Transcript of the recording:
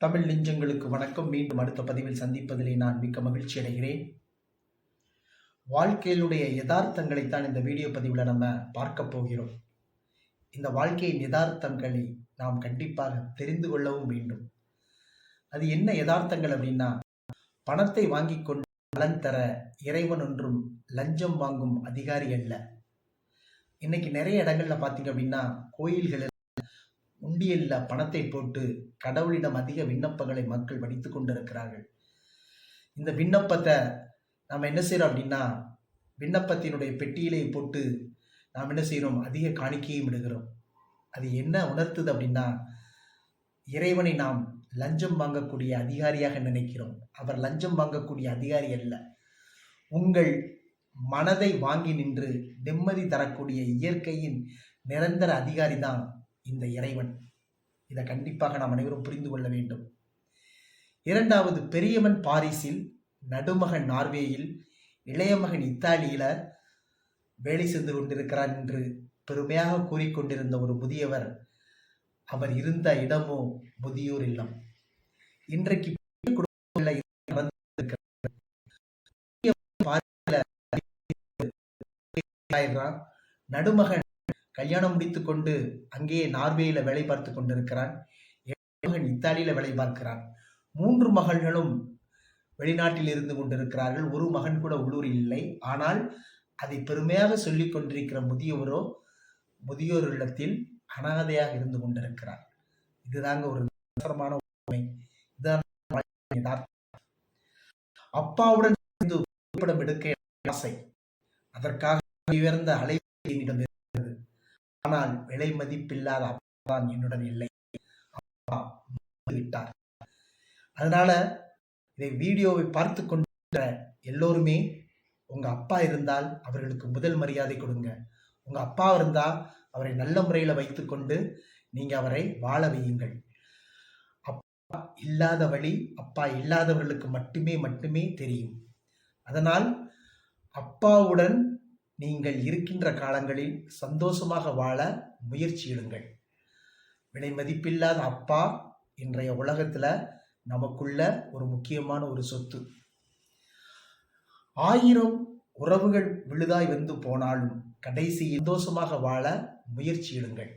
தமிழ் நெஞ்சங்களுக்கு வணக்கம். மீண்டும் அடுத்த பதிவில் சந்திப்பதிலே நான் மிக்க மகிழ்ச்சி அடைகிறேன். வாழ்க்கையிலுடைய யதார்த்தங்களைத்தான் இந்த வீடியோ பதிவில் நம்ம பார்க்க போகிறோம். இந்த வாழ்க்கையின் யதார்த்தங்களை நாம் கண்டிப்பாக தெரிந்து கொள்ளவும் வேண்டும். அது என்ன யதார்த்தங்கள் அப்படின்னா, பணத்தை வாங்கி கொண்டு பலன் தர இறைவன் ஒன்றும் லஞ்சம் வாங்கும் அதிகாரி அல்ல. இன்னைக்கு நிறைய இடங்கள்ல பார்த்தீங்க அப்படின்னா, கோயில்களில் உண்டியல்ல பணத்தை போட்டு கடவுளிடம் அதிக விண்ணப்பங்களை மக்கள் வடித்துக் கொண்டிருக்கிறார்கள். இந்த விண்ணப்பத்தை நாம் என்ன செய்யறோம் அப்படின்னா, விண்ணப்பத்தினுடைய பெட்டியிலே போட்டு நாம் என்ன செய்யறோம், அதிக காணிக்கையும் விடுகிறோம். அது என்ன உணர்த்துது அப்படின்னா, இறைவனை நாம் லஞ்சம் வாங்கக்கூடிய அதிகாரியாக நினைக்கிறோம். அவர் லஞ்சம் வாங்கக்கூடிய அதிகாரி அல்ல. உங்கள் மனதை வாங்கி நின்று நிம்மதி தரக்கூடிய இயற்கையின் நிரந்தர அதிகாரி தான் இந்த இறைவன். இதை கண்டிப்பாக நாம் அனைவரும் புரிந்து கொள்ள வேண்டும். இரண்டாவது, பெரியவன் பாரிஸில், நடுமகன் நார்வேயில், இளைய மகன் இத்தாலியில வேலை செய்து கொண்டிருக்கிறார் என்று பெருமையாக கூறிக்கொண்டிருந்த ஒரு முதியவர், அவர் இருந்த இடமோ முதியோர் இல்லம். இன்றைக்கு நடுமகன் கல்யாணம் முடித்துக் கொண்டு அங்கேயே நார்வேயில வேலை பார்த்து கொண்டிருக்கிறான். மகன் இத்தாலியில வேலை பார்க்கிறான். 3 மகள்களும் வெளிநாட்டில் இருந்து கொண்டிருக்கிறார்கள். ஒரு மகன் கூட உள்ளூரில் இல்லை. ஆனால் அதை பெருமையாக சொல்லிக் கொண்டிருக்கிற முதியவரோ முதியோர் இல்லத்தில் அனாதையாக இருந்து கொண்டிருக்கிறார். இதுதாங்க ஒரு உண்மை. இதுதான் அப்பாவுடன் புகைப்படம் எடுக்க ஆசை. அதற்காக உயர்ந்த அலைவரிசையிடம், ஆனால் விலை மதிப்பில்லாத அப்பா என்னுடன் இல்லை, அப்பா விட்டார். அதனால இதை வீடியோவை பார்த்து கொண்ட எல்லோருமே, உங்க அப்பா இருந்தால் அவர்களுக்கு முதல் மரியாதை கொடுங்க. உங்க அப்பா இருந்தால் அவரை நல்ல முறையில் வைத்துக்கொண்டு நீங்க அவரை வாழ வையுங்கள். அப்பா இல்லாத வழி அப்பா இல்லாதவர்களுக்கு மட்டுமே தெரியும். அதனால் அப்பாவுடன் நீங்கள் இருக்கின்ற காலங்களில் சந்தோஷமாக வாழ முயற்சியிடுங்கள். விலை மதிப்பில்லாத அப்பா இன்றைய உலகத்துல நமக்குள்ள ஒரு முக்கியமான ஒரு சொத்து. 1000 உறவுகள் விழுதாய் வந்து போனாலும் கடைசி சந்தோஷமாக வாழ முயற்சியிடுங்கள்.